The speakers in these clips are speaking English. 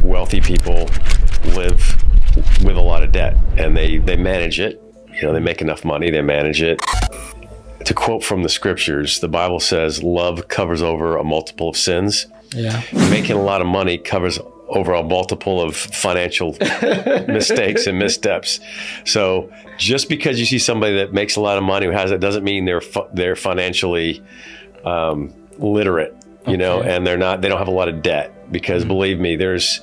wealthy people live with a lot of debt, and they manage it. They make enough money, they manage it. To quote from the scriptures, the Bible says, love covers over a multiple of sins. Yeah. Making a lot of money covers over a multiple of financial mistakes and missteps. So just because you see somebody that makes a lot of money who has it doesn't mean they're financially literate, and they don't have a lot of debt, because believe me, there's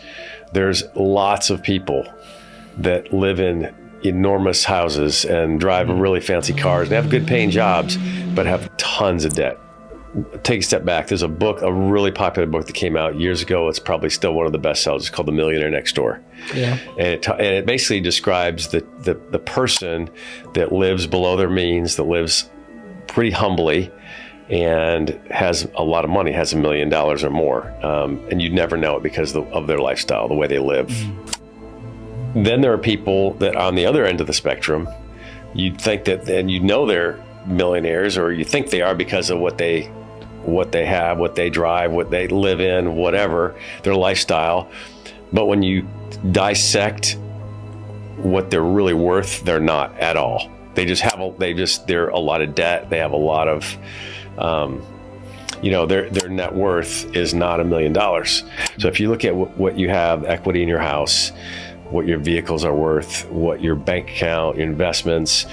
lots of people that live in enormous houses and drive really fancy cars and have good paying jobs, but have tons of debt. Take a step back. There's a really popular book that came out years ago. It's probably still one of the best sellers. It's called The Millionaire Next Door. Yeah. And it basically describes the person that lives below their means, that lives pretty humbly, and has a lot of money, has $1 million or more. And you'd never know it because of their lifestyle, the way they live. Then there are people that on the other end of the spectrum, you'd think that, and they're millionaires, or you think they are because of what they have, what they drive, what they live in, whatever, their lifestyle. But when you dissect what they're really worth, they're not at all. They're a lot of debt. They have a lot of, their net worth is not $1 million. So if you look at what you have, equity in your house, what your vehicles are worth, what your bank account, your investments,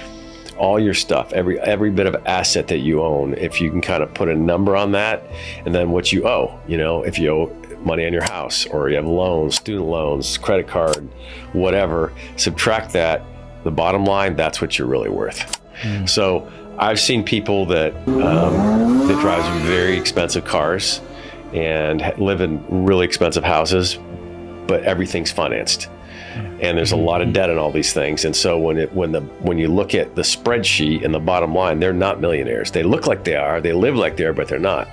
all your stuff, every bit of asset that you own, if you can kind of put a number on that, and then what you owe, if you owe money on your house, or you have loans, student loans, credit card, whatever, subtract that, the bottom line, that's what you're really worth. So I've seen people that drive very expensive cars and live in really expensive houses, but everything's financed. And there's a lot of debt in all these things. And so when you look at the spreadsheet and the bottom line, they're not millionaires. They look like they are, they live like they are, but they're not.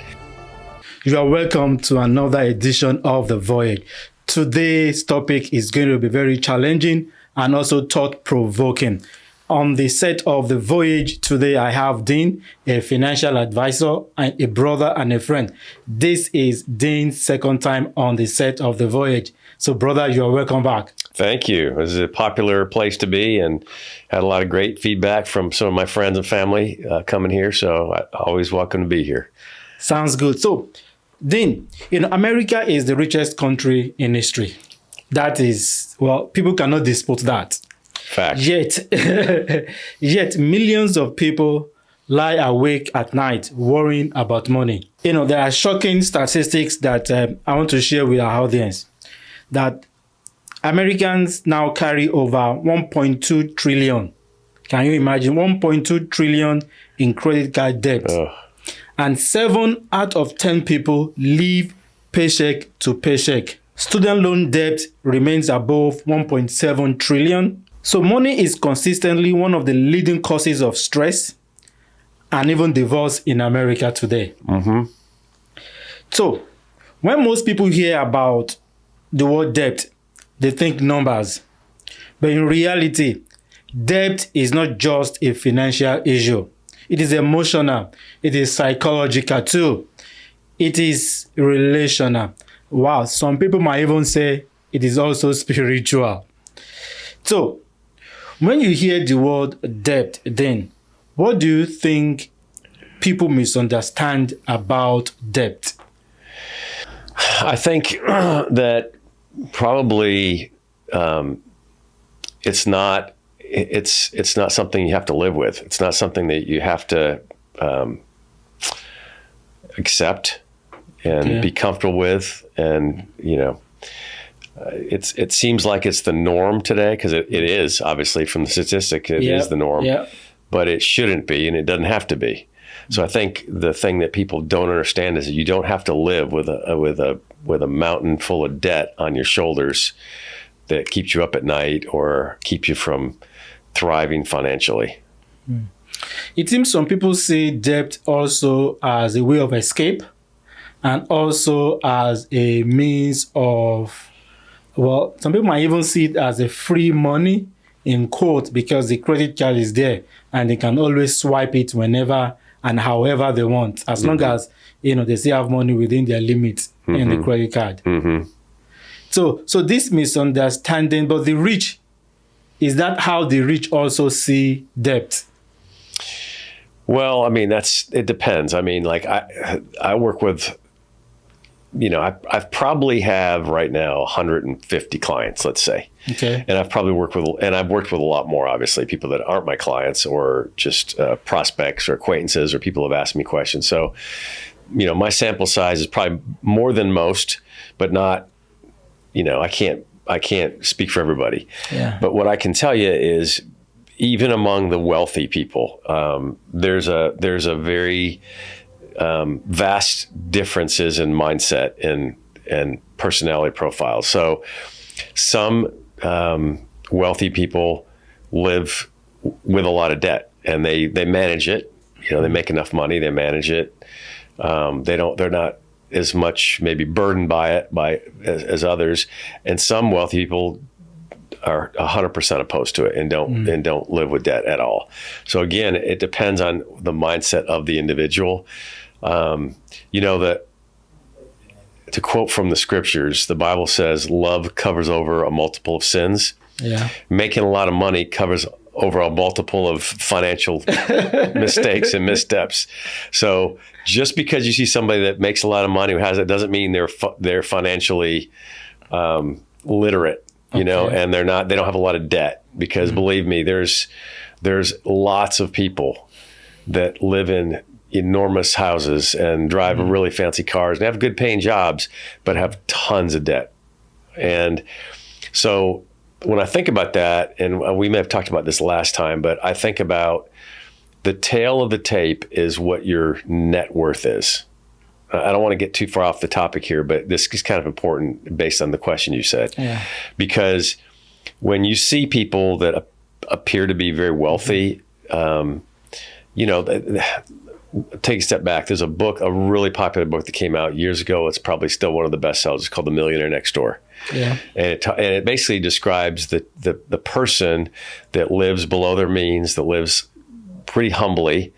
You are welcome to another edition of The Voyage. Today's topic is going to be very challenging and also thought-provoking. On the set of The Voyage today, I have Dean, a financial advisor, and a brother and a friend. This is Dean's second time on the set of The Voyage. So, brother, you are welcome back. Thank you. This is a popular place to be, and had a lot of great feedback from some of my friends and family coming here. So, I'm always welcome to be here. Sounds good. So, Dean, America is the richest country in history. That is, people cannot dispute that. Fact. Yet millions of people lie awake at night worrying about money. There are shocking statistics that I want to share with our audience. That Americans now carry over 1.2 trillion. Can you imagine? 1.2 trillion in credit card debt. Ugh. And 7 out of 10 people live paycheck to paycheck. Student loan debt remains above 1.7 trillion. So money is consistently one of the leading causes of stress and even divorce in America today. So when most people hear about the word debt, they think numbers. But in reality, debt is not just a financial issue. It is emotional. It is psychological too. It is relational. Wow, some people might even say it is also spiritual. So, when you hear the word debt, then what do you think people misunderstand about debt? I think that probably it's not something you have to live with. It's not something that you have to accept and be comfortable with. And it seems like it's the norm today, because it is, obviously, from the statistic, it is the norm. But it shouldn't be, and it doesn't have to be. So I think the thing that people don't understand is that you don't have to live with a mountain full of debt on your shoulders that keeps you up at night or keeps you from thriving financially. It seems some people see debt also as a way of escape and also as a means of, some people might even see it as a free money, in quote, because the credit card is there and they can always swipe it whenever and however they want, as long as they still have money within their limits in the credit card. So this misunderstanding, but the rich, is that how the rich also see debt? Well, I mean, it depends. I mean, like I work with, I probably have right now 150 clients, let's say. Okay. And I've worked with a lot more, obviously, people that aren't my clients or just prospects or acquaintances or people have asked me questions. So, my sample size is probably more than most, but not, I can't speak for everybody. Yeah. But what I can tell you is, even among the wealthy people, there's a very vast differences in mindset and personality profiles. So some wealthy people live with a lot of debt, and they manage it. They make enough money, they manage it. They're not as much maybe burdened by it as others. And some wealthy people are 100% opposed to it and don't live with debt at all. So again, it depends on the mindset of the individual. That to quote from the scriptures, the Bible says love covers over a multiple of sins. Yeah. Making a lot of money covers over a multiple of financial mistakes and missteps. So just because you see somebody that makes a lot of money who has it doesn't mean they're financially literate. And they don't have a lot of debt, because believe me, there's lots of people that live in enormous houses and drive really fancy cars and have good paying jobs, but have tons of debt. And so when I think about that, and we may have talked about this last time, but I think about the tail of the tape is what your net worth is. I don't want to get too far off the topic here, but this is kind of important based on the question you said. Yeah. Because when you see people that appear to be very wealthy, take a step back. There's a really popular book that came out years ago. It's probably still one of the best sellers. It's called The Millionaire Next Door. Yeah. And it basically describes the person that lives below their means, that lives pretty humbly,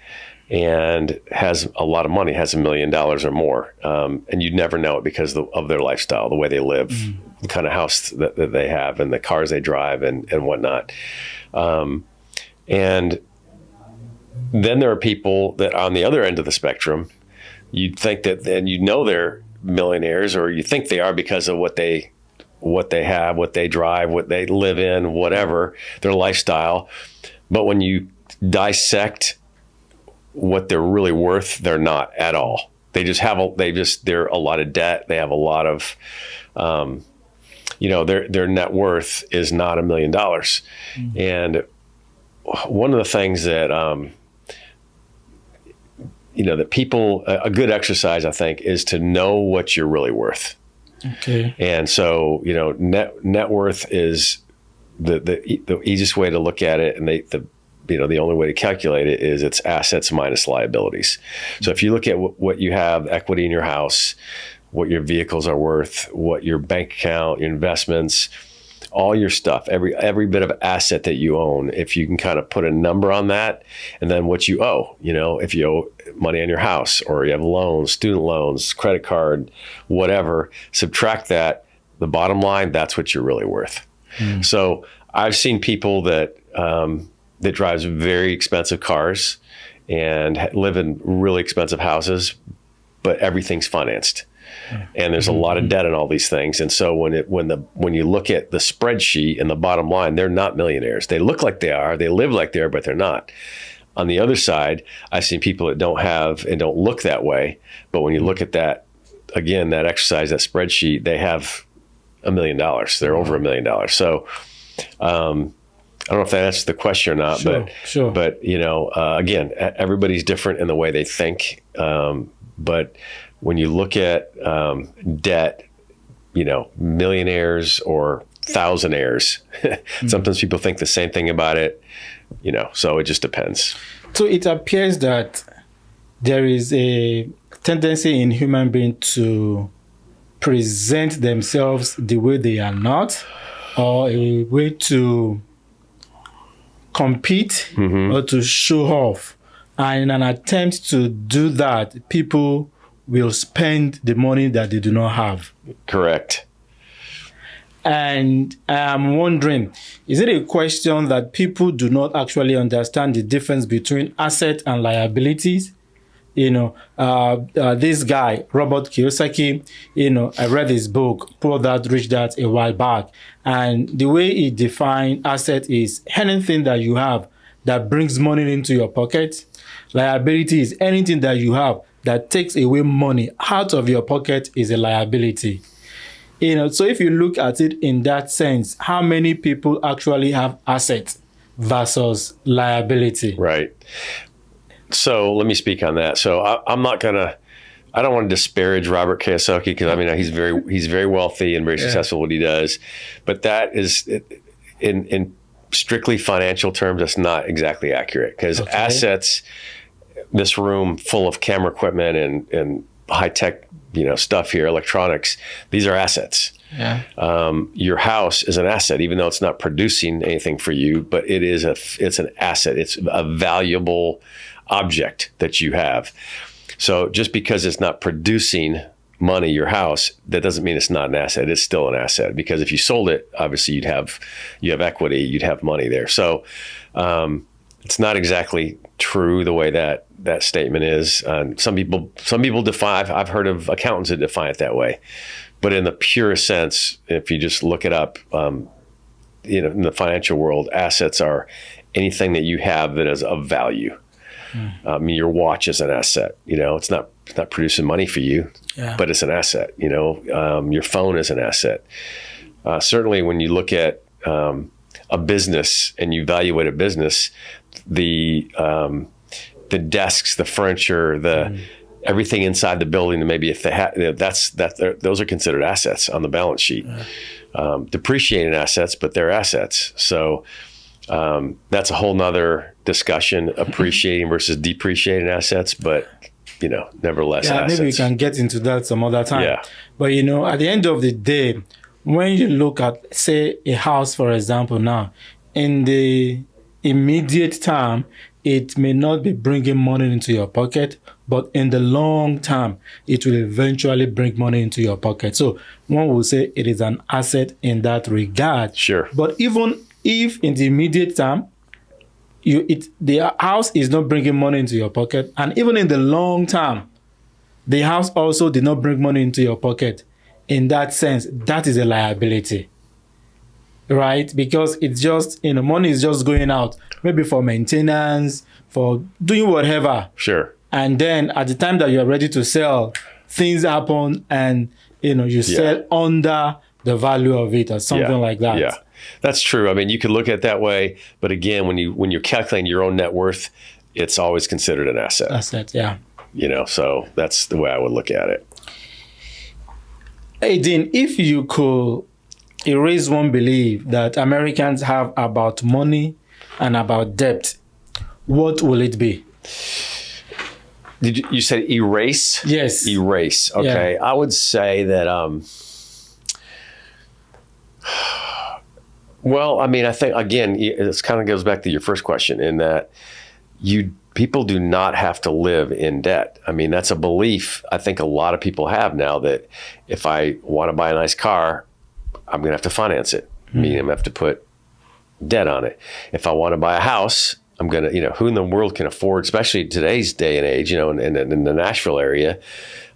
and has a lot of money, has $1 million or more. And you'd never know it because of their lifestyle, the way they live, the kind of house that they have, and the cars they drive and whatnot. And then there are people that on the other end of the spectrum, you'd think that, and they're millionaires, or you think they are because of what they have, what they drive, what they live in, whatever, their lifestyle. But when you dissect what they're really worth, they're not at all. They're a lot of debt. They have a lot of, their net worth is not $1 million. And one of the things that, that people, a good exercise, I think, is to know what you're really worth. Okay. And so, net worth is the easiest way to look at it, and the only way to calculate it is it's assets minus liabilities. So if you look at what you have equity in your house, what your vehicles are worth, what your bank account, your investments, all your stuff, every bit of asset that you own, if you can kind of put a number on that, and then what you owe, if you owe money on your house, or you have loans, student loans, credit card, whatever, subtract that, the bottom line, that's what you're really worth. So I've seen people that drives very expensive cars and live in really expensive houses, but everything's financed. And there's a lot of debt in all these things. And so when you look at the spreadsheet and the bottom line, they're not millionaires. They look like they are, they live like they are, but they're not. On the other side, I've seen people that don't have and don't look that way. But when you look at that, again, that exercise, that spreadsheet, they have $1 million. They're over $1 million. So I don't know if that answers the question or not, Sure. but again, everybody's different in the way they think. But when you look at debt, millionaires or thousandaires, sometimes people think the same thing about it, so it just depends. So it appears that there is a tendency in human beings to present themselves the way they are not, or a way to compete or to show off. And in an attempt to do that, people will spend the money that they do not have. Correct. And I'm wondering, is it a question that people do not actually understand the difference between asset and liabilities? This guy, Robert Kiyosaki, I read his book, Poor Dad, Rich Dad, a while back. And the way he defined asset is anything that you have that brings money into your pocket. Liability is anything that you have that takes away money out of your pocket is a liability. So if you look at it in that sense, how many people actually have assets versus liability? Right. So let me speak on that. So I don't want to disparage Robert Kiyosaki because I mean he's very wealthy and very successful at what he does, but that is in strictly financial terms that's not exactly accurate because assets, this room full of camera equipment and high tech stuff here, electronics, these are assets. Yeah. Your house is an asset, even though it's not producing anything for you, but it's an asset. It's a valuable object that you have. So just because it's not producing money, your house, that doesn't mean it's not an asset. It's still an asset because if you sold it, obviously you have equity, you'd have money there. So it's not exactly true the way that statement is. Some people define. I've heard of accountants that define it that way, but in the purest sense, if you just look it up, in the financial world, assets are anything that you have that is of value. Your watch is an asset. It's not producing money for you, but it's an asset. Your phone is an asset. Certainly, when you look at a business and you evaluate a business, the desks, the furniture, everything inside the building, maybe if they those are considered assets on the balance sheet. Depreciating assets, but they're assets. So that's a whole nother discussion, appreciating versus depreciating assets, but nevertheless, assets. Maybe we can get into that some other time. Yeah. But at the end of the day, when you look at, say, a house, for example, now, in the immediate term, it may not be bringing money into your pocket, but in the long term, it will eventually bring money into your pocket. So one will say it is an asset in that regard. Sure. But even if in the immediate term, the house is not bringing money into your pocket, and even in the long term, the house also did not bring money into your pocket, in that sense, that is a liability. Right? Because it's just, money is just going out, maybe for maintenance, for doing whatever. Sure. And then at the time that you're ready to sell, things happen and, you sell under the value of it or something like that. Yeah, that's true. I mean, you could look at it that way. But again, when you're calculating your own net worth, it's always considered an asset. Asset, yeah. So that's the way I would look at it. Hey, Dean, if you could erase one belief that Americans have about money and about debt, what will it be? You said erase? Yes. Erase. Okay. Yeah. I would say that, well, I mean, I think, again, it kind of goes back to your first question in that people do not have to live in debt. I mean, that's a belief I think a lot of people have now that if I want to buy a nice car, I'm going to have to finance it. Meaning I'm going to have to put debt on it. If I want to buy a house, I'm going to, who in the world can afford, especially today's day and age, in the Nashville area,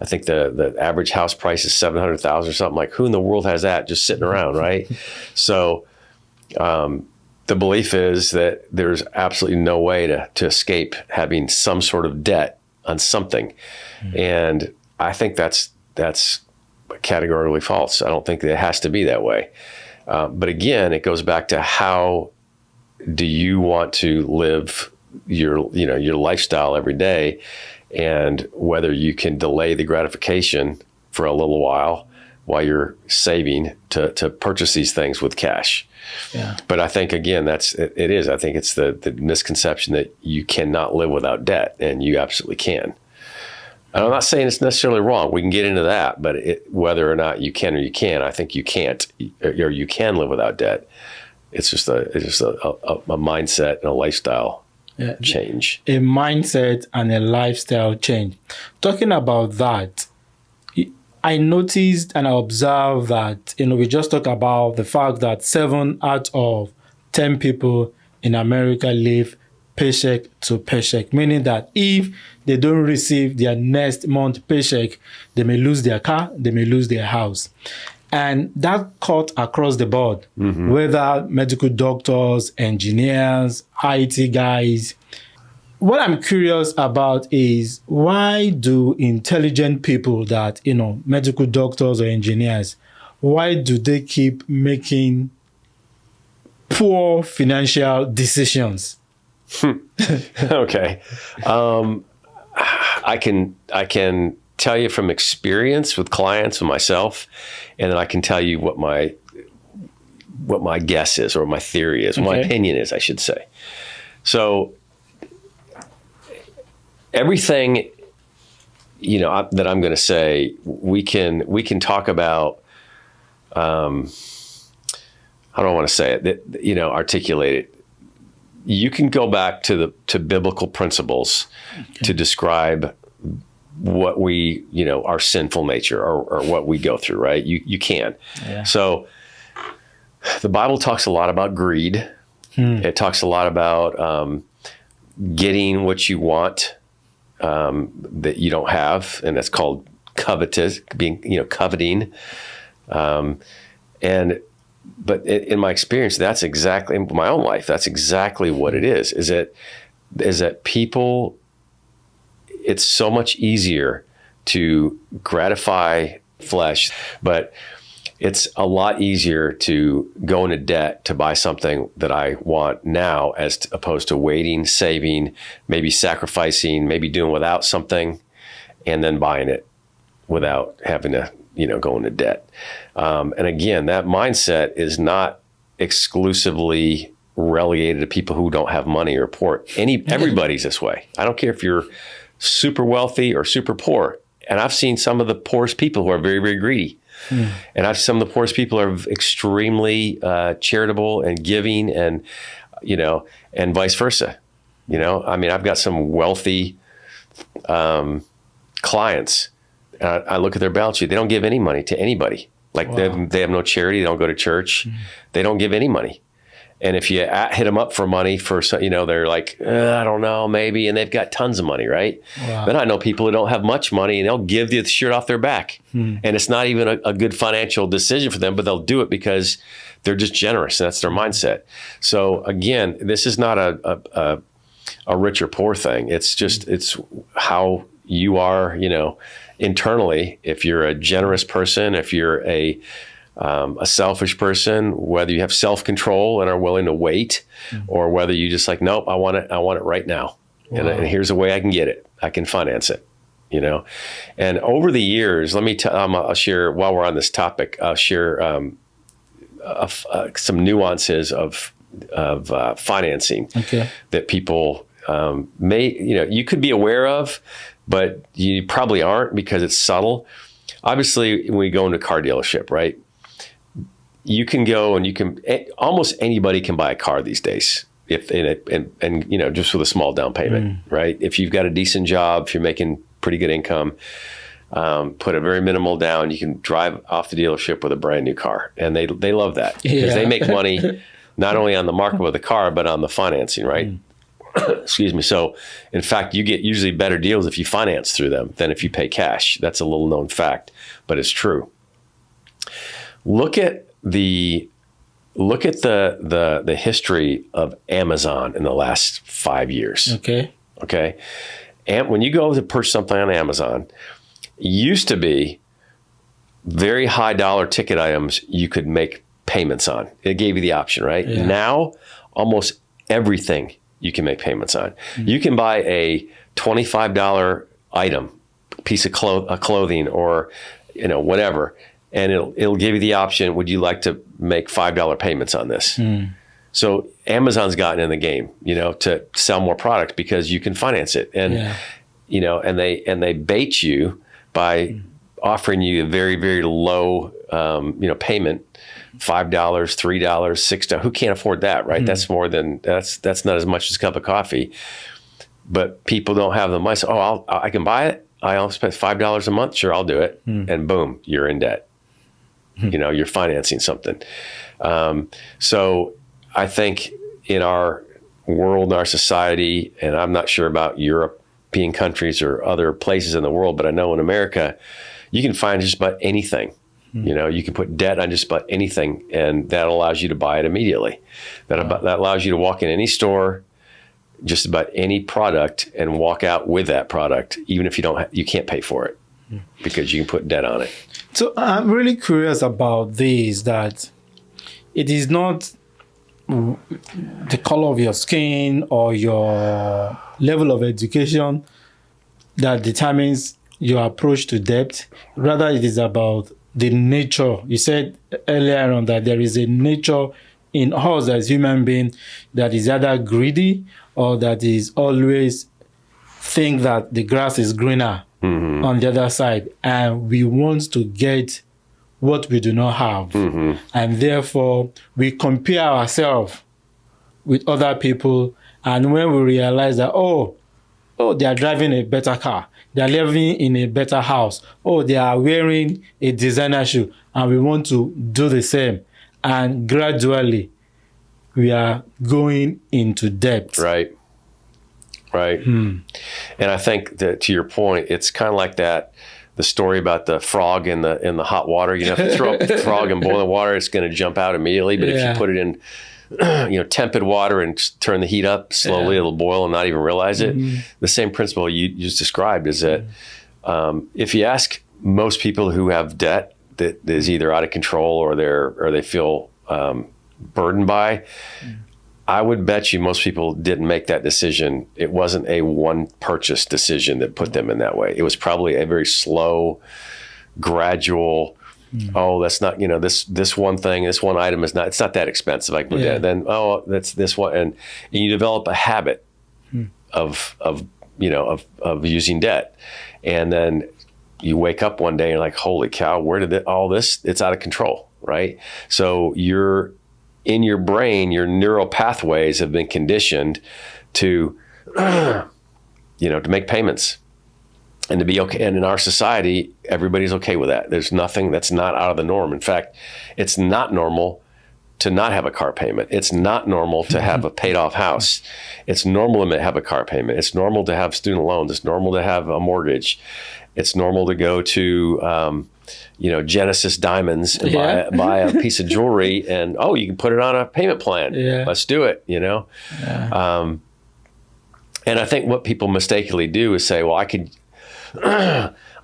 I think the average house price is $700,000 or something. Like, who in the world has that just sitting around, right? So the belief is that there's absolutely no way to escape having some sort of debt on something. And I think that's categorically false. I don't think that it has to be that way. But again, it goes back to how do you want to live your lifestyle every day, and whether you can delay the gratification for a little while you're saving to purchase these things with cash. Yeah. But I think, again, it is. I think it's the misconception that you cannot live without debt, and you absolutely can. And I'm not saying it's necessarily wrong. We can get into that, but whether or not you can or you can't, I think you can't, or you can live without debt. It's just a mindset and a lifestyle change. A mindset and a lifestyle change. Talking about that, I noticed and I observed that, we just talked about the fact that 7 out of 10 people in America live paycheck to paycheck, meaning that if they don't receive their next month paycheck, they may lose their car, they may lose their house. And that cut across the board, whether medical doctors, engineers, IT guys. What I'm curious about is, why do intelligent people that, medical doctors or engineers, why do they keep making poor financial decisions? Okay. I can tell you from experience with clients and myself, and then I can tell you what my guess is, or my theory is, my opinion is, I should say. So everything, that I'm going to say, we can talk about. How do I want to say it? That, articulate it. You can go back to biblical principles to describe what we, our sinful nature, or what we go through, right? You can. Yeah. So the Bible talks a lot about greed. It talks a lot about getting what you want that you don't have, and that's called covetous, coveting. But in my experience, that's exactly, in my own life, that's exactly what it is. Is that people, it's so much easier to gratify flesh, but it's a lot easier to go into debt to buy something that I want now, as opposed to waiting, saving, maybe sacrificing, maybe doing without something, and then buying it without having to, go into debt. And again, that mindset is not exclusively relegated to people who don't have money or poor. Everybody's this way. I don't care if you're super wealthy or super poor. And I've seen some of the poorest people who are very, very greedy. And some of the poorest people are extremely charitable and giving, and and vice versa. I've got some wealthy clients. I look at their balance sheet. They don't give any money to anybody. Like, wow. They have no charity. They don't go to church. They don't give any money. And if you hit them up for money for, they're like, I don't know, maybe. And they've got tons of money, right? Wow. Then I know people who don't have much money, and they'll give the shirt off their back. And it's not even a good financial decision for them, but they'll do it because they're just generous. And that's their mindset. So again, this is not a rich or poor thing. It's just, it's how you are, internally. If you're a generous person, if you're a selfish person, whether you have self-control and are willing to wait, or whether you just like, nope, I want it right now. Wow. And here's a way I can get it. I can finance it, And over the years, I'll share, while we're on this topic, I'll share some nuances of financing that people may, you could be aware of, but you probably aren't, because it's subtle. Obviously, when we go into a car dealership, right? You can go and almost anybody can buy a car these days, just with a small down payment, right? If you've got a decent job, if you're making pretty good income, put a very minimal down, you can drive off the dealership with a brand new car. And they love that, because they make money not only on the market with the car, but on the financing, right? Excuse me. So, in fact, you get usually better deals if you finance through them than if you pay cash. That's a little known fact, but it's true. Look at the history of Amazon in the last 5 years. Okay. And when you go to purchase something on Amazon, it used to be very high dollar ticket items you could make payments on. It gave you the option, right? Yeah. Now, almost everything you can make payments on. You can buy a $25 item, piece of clothing, or whatever, and it'll give you the option, would you like to make $5 payments on this? So Amazon's gotten in the game, to sell more product because you can finance it. And and they bait you by offering you a very, very low payment, $5, $3, $6. Who can't afford that, right? That's more than that's not as much as a cup of coffee. But people don't have the money. So, I can buy it. I only spend $5 a month. Sure, I'll do it. And boom, you're in debt. You're financing something. So I think in our world, in our society, and I'm not sure about European countries or other places in the world, but I know in America, you can find just about anything. You can put debt on just about anything, and that allows you to buy it immediately. That allows you to walk in any store, just about any product, and walk out with that product, even if you can't pay for it, because you can put debt on it. So I'm really curious about this, that it is not the color of your skin or your level of education that determines your approach to debt. Rather, it is about the nature. You said earlier on that there is a nature in us as human beings that is either greedy or that is always think that the grass is greener on the other side, and we want to get what we do not have. And therefore we compare ourselves with other people, and when we realize that they are driving a better car, they are living in a better house, they are wearing a designer shoe, and we want to do the same, and gradually we are going into debt. Right. And I think that, to your point, it's kind of like the story about the frog in the hot water. If you throw a frog in boiling water, it's going to jump out immediately. But if you put it in tepid water and turn the heat up slowly, it'll boil and not even realize it. The same principle you just described is that if you ask most people who have debt that is either out of control or they feel burdened by, I would bet you most people didn't make that decision. It wasn't a one purchase decision that put them in that way. It was probably a very slow, gradual, that's not, this one thing, this one item it's not that expensive. I can put that. Then, that's this one. And you develop a habit of using debt. And then you wake up one day and you're like, holy cow, where did all this, it's out of control, right? So in your brain, your neural pathways have been conditioned to, to make payments and to be okay. And in our society, everybody's okay with that. There's nothing that's not out of the norm. In fact, it's not normal to not have a car payment. It's not normal to have a paid off house. It's normal to have a car payment. It's normal to have student loans. It's normal to have a mortgage. It's normal to go to, Genesis Diamonds and buy a piece of jewelry and, you can put it on a payment plan. Let's do it, And I think what people mistakenly do is say, well, I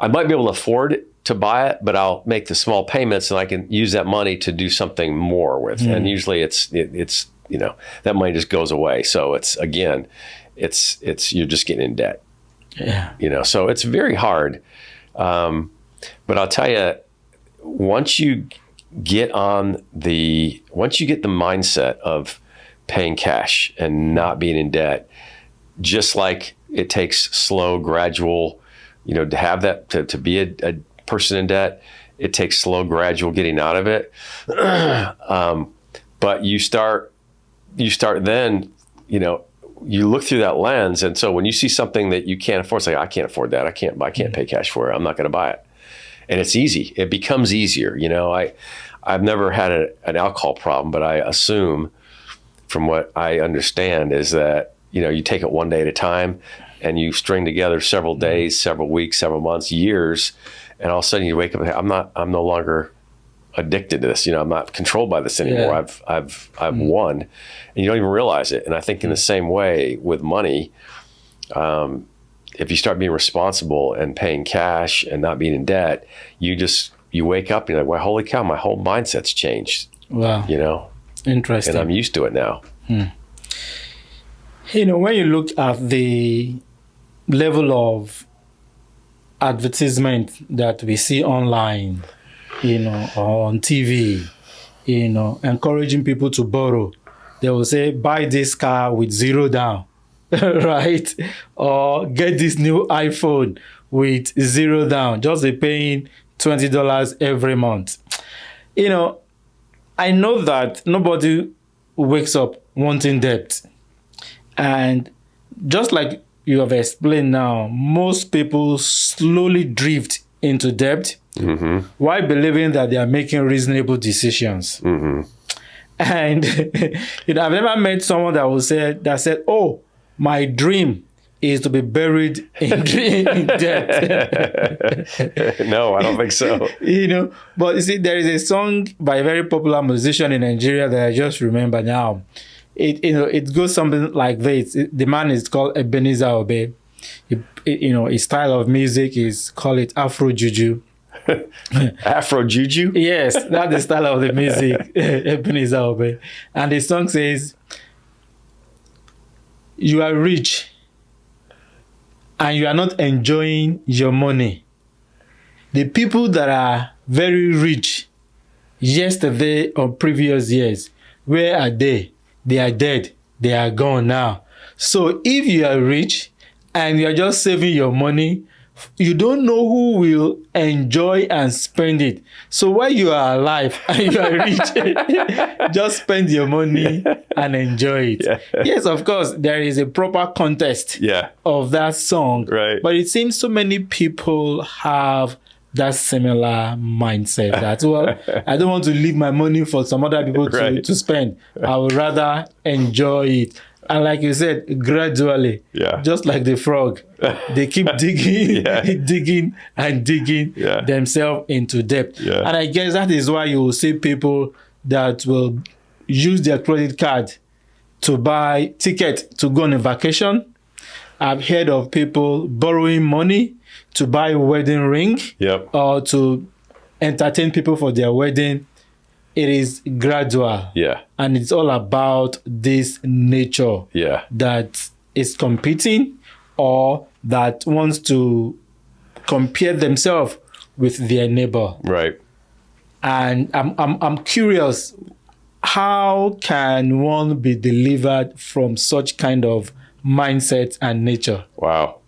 might be able to afford to buy it, but I'll make the small payments and I can use that money to do something more with. And usually it's that money just goes away. So you're just getting in debt. So it's very hard. But I'll tell you, once you get the mindset of paying cash and not being in debt, just like it takes slow, gradual, to have that, to be a person in debt, it takes slow, gradual getting out of it. But you start then, you look through that lens. And so when you see something that you can't afford, say, I can't afford that. I can't pay cash for it. I'm not going to buy it. And it's easy. It becomes easier. I've never had an alcohol problem, but I assume from what I understand is that, you take it one day at a time and you string together several days, several weeks, several months, years. And all of a sudden you wake up and I'm no longer addicted to this. I'm not controlled by this anymore. I've won, and you don't even realize it. And I think in the same way with money, if you start being responsible and paying cash and not being in debt, you wake up and you're like, well, holy cow, my whole mindset's changed. Wow. Interesting. And I'm used to it now. When you look at the level of advertisement that we see online, or on TV, encouraging people to borrow, they will say, buy this car with 0 down, right? Or get this new iPhone with 0 down, just be paying $20 every month. I know that nobody wakes up wanting debt. And just like you have explained now, most people slowly drift into debt while believing that they are making reasonable decisions. And I've never met someone that said, "Oh, my dream is to be buried in debt." No, I don't think so. But you see, there is a song by a very popular musician in Nigeria that I just remember now. It goes something like this. The man is called Ebenezer Obey. His style of music is call it Afro Juju. Afro Juju? Yes, that's the style of the music, Ebenezer Obey. And the song says, "You are rich and you are not enjoying your money. The people that are very rich yesterday or previous years, where are they? They are dead. They are gone now. So if you are rich and you are just saving your money, you don't know who will enjoy and spend it. So while you are alive and you are rich, just spend your money and enjoy it." Yeah. Yes, of course, there is a proper context of that song. Right. But it seems so many people have that similar mindset that, well, I don't want to leave my money for some other people to spend. I would rather enjoy it. And like you said, gradually, just like the frog, they keep digging, digging and digging themselves into debt. And I guess that is why you will see people that will use their credit card to buy tickets to go on a vacation. I've heard of people borrowing money to buy a wedding ring or to entertain people for their wedding. It is gradual. And it's all about this nature that is competing or that wants to compare themselves with their neighbor. Right. And I'm curious, how can one be delivered from such kind of mindset and nature? Wow.